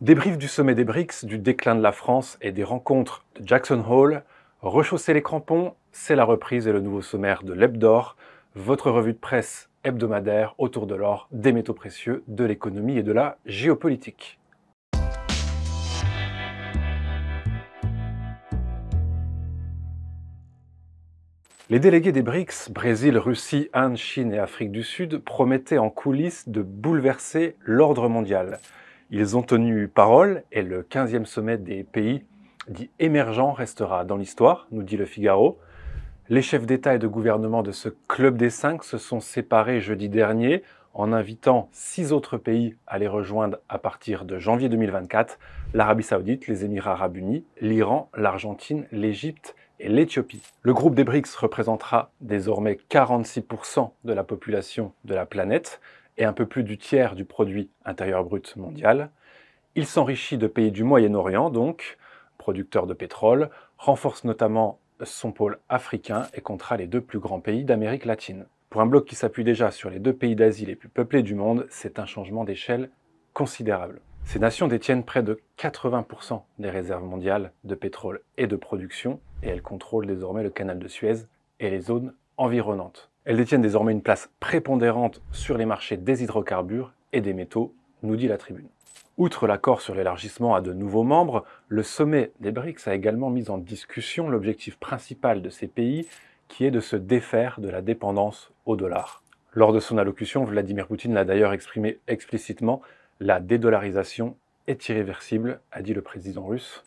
Débrief du sommet des BRICS, du déclin de la France et des rencontres de Jackson Hole. Rechausser les crampons, c'est la reprise et le nouveau sommaire de l'Hebdor, votre revue de presse hebdomadaire autour de l'or, des métaux précieux, de l'économie et de la géopolitique. Les délégués des BRICS, Brésil, Russie, Inde, Chine et Afrique du Sud, promettaient en coulisses de bouleverser l'ordre mondial. Ils ont tenu parole et le 15e sommet des pays dit émergents restera dans l'histoire, nous dit Le Figaro. Les chefs d'État et de gouvernement de ce club des 5 se sont séparés jeudi dernier en invitant 6 autres pays à les rejoindre à partir de janvier 2024, l'Arabie Saoudite, les Émirats Arabes Unis, l'Iran, l'Argentine, l'Égypte et l'Éthiopie. Le groupe des BRICS représentera désormais 46% de la population de la planète et un peu plus du tiers du produit intérieur brut mondial. Il s'enrichit de pays du Moyen-Orient, donc, producteurs de pétrole, renforce notamment son pôle africain et comptera les 2 plus grands pays d'Amérique latine. Pour un bloc qui s'appuie déjà sur les 2 pays d'Asie les plus peuplés du monde, c'est un changement d'échelle considérable. Ces nations détiennent près de 80% des réserves mondiales de pétrole et de production, et elles contrôlent désormais le canal de Suez et les zones environnantes. Elles détiennent désormais une place prépondérante sur les marchés des hydrocarbures et des métaux, nous dit la Tribune. Outre l'accord sur l'élargissement à de nouveaux membres, le sommet des BRICS a également mis en discussion l'objectif principal de ces pays, qui est de se défaire de la dépendance au dollar. Lors de son allocution, Vladimir Poutine l'a d'ailleurs exprimé explicitement, la dédollarisation est irréversible, a dit le président russe.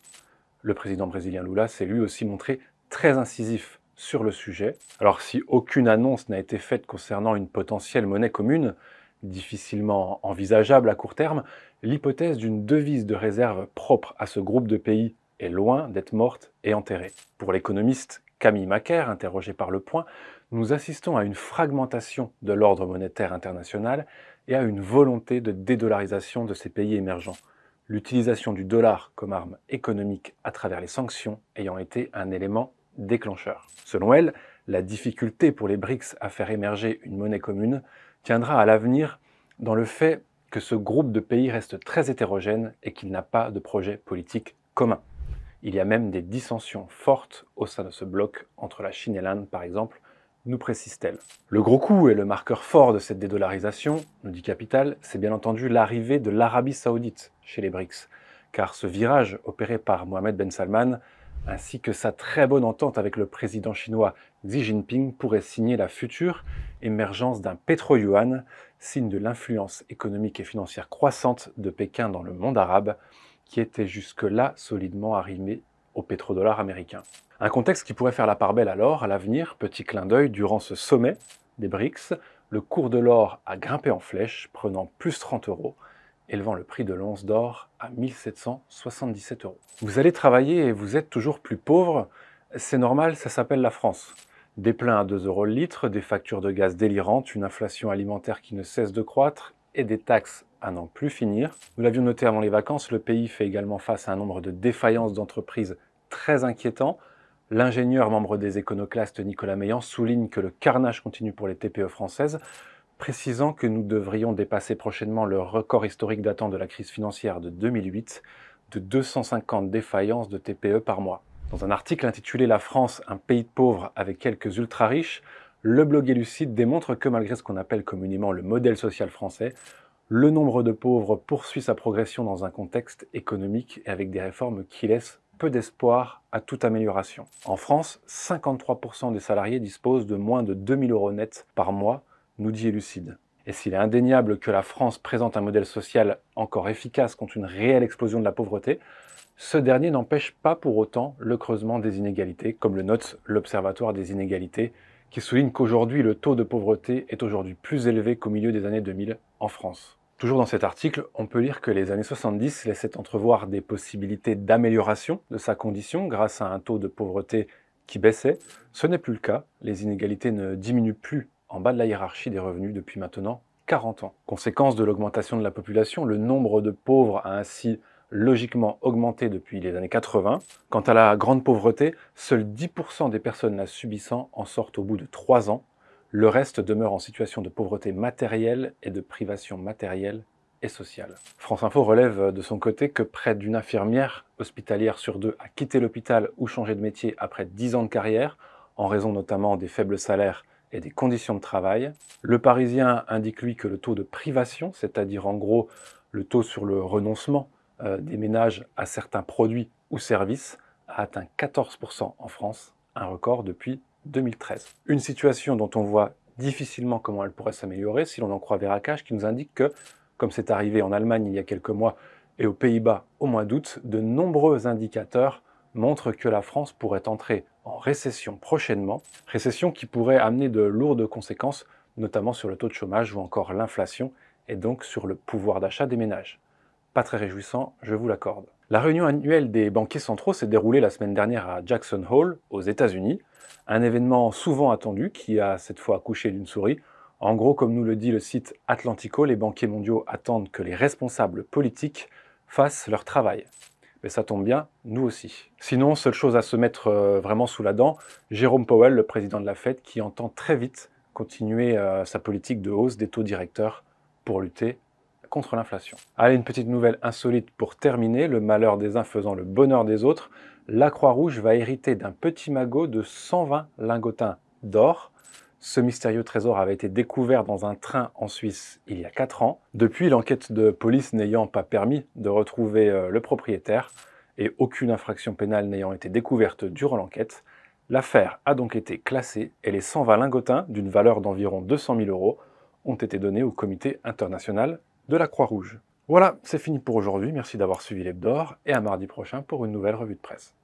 Le président brésilien Lula s'est lui aussi montré très incisif sur le sujet. Alors si aucune annonce n'a été faite concernant une potentielle monnaie commune, difficilement envisageable à court terme, l'hypothèse d'une devise de réserve propre à ce groupe de pays est loin d'être morte et enterrée. Pour l'économiste Camille Macaire, interrogé par Le Point, nous assistons à une fragmentation de l'ordre monétaire international et à une volonté de dédollarisation de ces pays émergents. L'utilisation du dollar comme arme économique à travers les sanctions ayant été un élément déclencheur. Selon elle, la difficulté pour les BRICS à faire émerger une monnaie commune tiendra à l'avenir dans le fait que ce groupe de pays reste très hétérogène et qu'il n'a pas de projet politique commun. Il y a même des dissensions fortes au sein de ce bloc entre la Chine et l'Inde, par exemple, nous précise-t-elle. Le gros coup et le marqueur fort de cette dédollarisation, nous dit Capital, c'est bien entendu l'arrivée de l'Arabie Saoudite chez les BRICS, car ce virage opéré par Mohamed Ben Salman ainsi que sa très bonne entente avec le président chinois Xi Jinping pourrait signer la future émergence d'un pétro-yuan, signe de l'influence économique et financière croissante de Pékin dans le monde arabe, qui était jusque-là solidement arrimé au pétrodollar américain. Un contexte qui pourrait faire la part belle alors, à l'avenir, petit clin d'œil, durant ce sommet des BRICS, le cours de l'or a grimpé en flèche, prenant plus 30 €, élevant le prix de l'once d'or à 1777 €. Vous allez travailler et vous êtes toujours plus pauvre, c'est normal, ça s'appelle la France. Des pleins à 2 € le litre, des factures de gaz délirantes, une inflation alimentaire qui ne cesse de croître et des taxes à n'en plus finir. Nous l'avions noté avant les vacances, le pays fait également face à un nombre de défaillances d'entreprises très inquiétant. L'ingénieur membre des Éconoclastes Nicolas Meillan souligne que le carnage continue pour les TPE françaises, précisant que nous devrions dépasser prochainement le record historique datant de la crise financière de 2008, de 250 défaillances de TPE par mois. Dans un article intitulé « La France, un pays de pauvres avec quelques ultra-riches », le blogué lucide démontre que malgré ce qu'on appelle communément le modèle social français, le nombre de pauvres poursuit sa progression dans un contexte économique et avec des réformes qui laissent peu d'espoir à toute amélioration. En France, 53% des salariés disposent de moins de 2 000 € net par mois, nous dit Lucide. Et s'il est indéniable que la France présente un modèle social encore efficace contre une réelle explosion de la pauvreté, ce dernier n'empêche pas pour autant le creusement des inégalités, comme le note l'Observatoire des inégalités, qui souligne qu'aujourd'hui le taux de pauvreté est aujourd'hui plus élevé qu'au milieu des années 2000 en France. Toujours dans cet article, on peut lire que les années 70 laissaient entrevoir des possibilités d'amélioration de sa condition grâce à un taux de pauvreté qui baissait. Ce n'est plus le cas, les inégalités ne diminuent plus en bas de la hiérarchie des revenus depuis maintenant 40 ans. Conséquence de l'augmentation de la population, le nombre de pauvres a ainsi logiquement augmenté depuis les années 80. Quant à la grande pauvreté, seuls 10% des personnes la subissant en sortent au bout de 3 ans. Le reste demeure en situation de pauvreté matérielle et de privation matérielle et sociale. France Info relève de son côté que près d'une infirmière hospitalière sur deux a quitté l'hôpital ou changé de métier après 10 ans de carrière, en raison notamment des faibles salaires et des conditions de travail. Le Parisien indique lui que le taux de privation, c'est-à-dire en gros le taux sur le renoncement des ménages à certains produits ou services, a atteint 14% en France, un record depuis 2013. Une situation dont on voit difficilement comment elle pourrait s'améliorer si l'on en croit Veracage, qui nous indique que, comme c'est arrivé en Allemagne il y a quelques mois et aux Pays-Bas au mois d'août, de nombreux indicateurs montrent que la France pourrait entrer en récession prochainement, récession qui pourrait amener de lourdes conséquences, notamment sur le taux de chômage ou encore l'inflation, et donc sur le pouvoir d'achat des ménages. Pas très réjouissant, je vous l'accorde. La réunion annuelle des banquiers centraux s'est déroulée la semaine dernière à Jackson Hole, aux États-Unis, un événement souvent attendu qui a cette fois accouché d'une souris. En gros, comme nous le dit le site Atlantico, les banquiers mondiaux attendent que les responsables politiques fassent leur travail. Mais ça tombe bien, nous aussi. Sinon, seule chose à se mettre vraiment sous la dent, Jérôme Powell, le président de la Fed, qui entend très vite continuer sa politique de hausse des taux directeurs pour lutter contre l'inflation. Allez, une petite nouvelle insolite pour terminer, le malheur des uns faisant le bonheur des autres. La Croix-Rouge va hériter d'un petit magot de 120 lingotins d'or. Ce mystérieux trésor avait été découvert dans un train en Suisse il y a 4 ans. Depuis, l'enquête de police n'ayant pas permis de retrouver le propriétaire et aucune infraction pénale n'ayant été découverte durant l'enquête, l'affaire a donc été classée et les 120 lingotins, d'une valeur d'environ 200 000 euros, ont été donnés au Comité international de la Croix-Rouge. Voilà, c'est fini pour aujourd'hui. Merci d'avoir suivi l'Hebdo et à mardi prochain pour une nouvelle revue de presse.